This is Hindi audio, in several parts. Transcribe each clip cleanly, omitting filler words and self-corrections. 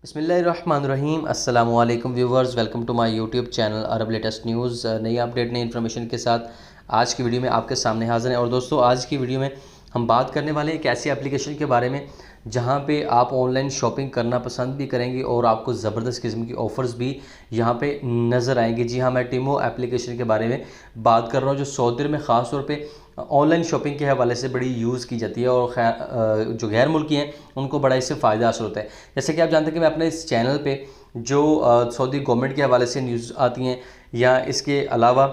बिस्मिल्लाहिर्रहमानिर्रहीम अस्सलामुअलैकुम viewers, welcome to my YouTube channel Arab latest news. नई अपडेट नई इन्फॉर्मेशन के साथ आज की वीडियो में आपके सामने हाज़िर हैं। और दोस्तों, आज की वीडियो में हम बात करने वाले हैं एक ऐसी एप्लीकेशन के बारे में जहां पे आप ऑनलाइन शॉपिंग करना पसंद भी करेंगे और आपको ज़बरदस्त किस्म की ऑफ़र्स भी यहां पे नज़र आएंगे। जी हाँ, मैं टिमो एप्लीकेशन के बारे में बात कर रहा हूं, जो सऊदी में ख़ास तौर पे ऑनलाइन शॉपिंग के हवाले से बड़ी यूज़ की जाती है और जो गैर मुल्की हैं उनको बड़ा इससे फ़ायदा हासिल होता है। जैसे कि आप जानते हैं कि मैं अपने इस चैनल पे जो सऊदी गवर्नमेंट के हवाले से न्यूज़ आती हैं या इसके अलावा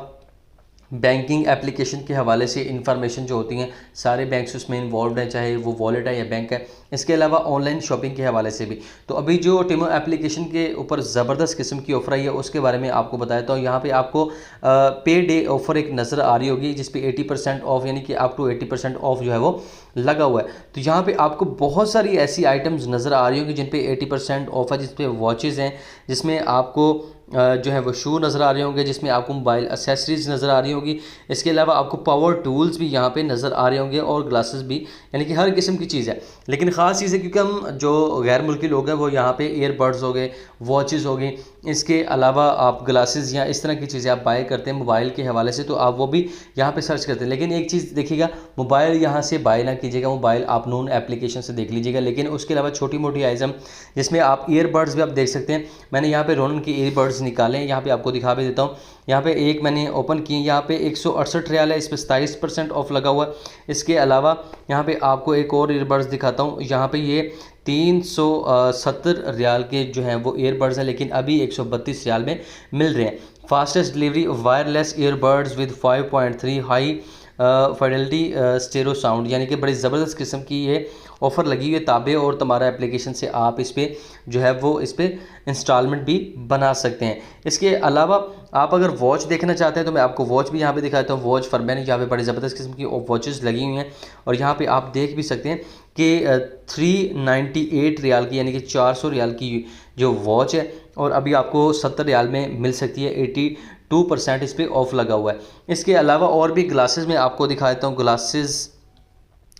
बैंकिंग एप्लीकेशन के हवाले से इंफॉर्मेशन जो होती हैं, सारे बैंक्स उसमें इन्वॉल्व हैं, चाहे वो वॉलेट है या बैंक है। इसके अलावा ऑनलाइन शॉपिंग के हवाले से भी तो अभी जो टिमो एप्लीकेशन के ऊपर ज़बरदस्त किस्म की ऑफ़र आई है उसके बारे में आपको बताया। यहाँ पे आपको पे डे ऑफ़र एक नज़र आ रही होगी जिस पे 80% ऑफ, यानी कि अप टू 80% ऑफ जो है वो लगा हुआ है। तो यहाँ पे आपको बहुत सारी ऐसी आइटम्स नज़र आ रही होंगी जिन पे 80% ऑफ है, जिस पे वॉचेज़ हैं, जिसमें आपको जो है वो शू नज़र आ रहे होंगे, जिसमें आपको मोबाइल एक्सेसरीज़ नज़र आ रही होगी। इसके अलावा आपको पावर टूल्स भी यहाँ पे नज़र आ रहे होंगे और ग्लासेस भी, यानी कि हर किस्म की चीज़ है। लेकिन ख़ास चीज़ है क्योंकि हम जो गैर मुल्की लोग हैं वो यहाँ पे ईयरबड्स हो गए, वॉचेज़ हो गई, इसके अलावा आप ग्लासेस या इस तरह की चीज़ें आप बाय करते हैं मोबाइल के हवाले से, तो आप वो भी यहाँ पे सर्च करते हैं। लेकिन एक चीज़ देखिएगा, मोबाइल यहाँ से बाय ना कीजिएगा, मोबाइल आप नून एप्लीकेशन से देख लीजिएगा। लेकिन उसके अलावा छोटी मोटी आइटम जिसमें आप ईयरबड्स भी आप देख सकते हैं। मैंने यहाँ पे रोनन की ईयरबड्स निकाले हैं, यहाँ पे आपको दिखा भी देता हूँ। यहाँ पे एक मैंने ओपन की, यहाँ पे 168 रियाल है, इस पर 27% ऑफ लगा हुआ है। इसके अलावा यहाँ पे आपको एक और ईयरबड्स दिखाता हूँ। यहाँ पे ये 370 रियाल के जो हैं वो ईयरबड्स हैं, लेकिन अभी 132 रियाल में मिल रहे हैं। Fastest delivery wireless earbuds with 5.3 high fidelity stereo sound, यानी कि बड़ी ज़बरदस्त किस्म की ये ऑफ़र लगी हुई है ताबे और तमारा एप्लीकेशन से आप इस पर जो है वो इस पर इंस्टॉलमेंट भी बना सकते हैं। इसके अलावा आप अगर वॉच देखना चाहते हैं तो मैं आपको वॉच भी यहाँ पे दिखाता हूँ। वॉच फॉर मैन, यहाँ पे बड़ी ज़बरदस्त किस्म की वॉचेस लगी हुई हैं और यहाँ पे आप देख भी सकते हैं कि 398 रियाल की, यानी कि 400 रियाल की जो वॉच है और अभी आपको 70 रियाल में मिल सकती है। 82% इस पर ऑफ लगा हुआ है। इसके अलावा और भी ग्लासेस में आपको दिखा देता हूँ। ग्लासेस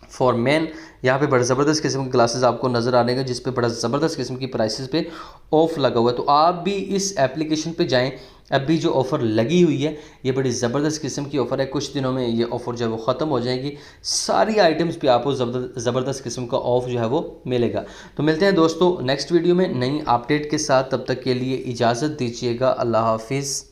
फॉर मैन, यहाँ पे बड़ा ज़बरदस्त किस्म के ग्लासेस आपको नज़र आने का, जिस पे बड़ा ज़बरदस्त किस्म की प्राइसेस पे ऑफ लगा हुआ है। तो आप भी इस एप्लीकेशन पे जाएं, अभी जो ऑफ़र लगी हुई है ये बड़ी ज़बरदस्त किस्म की ऑफ़र है। कुछ दिनों में ये ऑफ़र जो है वो ख़त्म हो जाएगी। सारी आइटम्स पे आपको ज़बरदस्त किस्म का ऑफ़ जो है वो मिलेगा। तो मिलते हैं दोस्तों नेक्स्ट वीडियो में नई अपडेट के साथ, तब तक के लिए इजाज़त दीजिएगा। अल्लाह हाफिज़।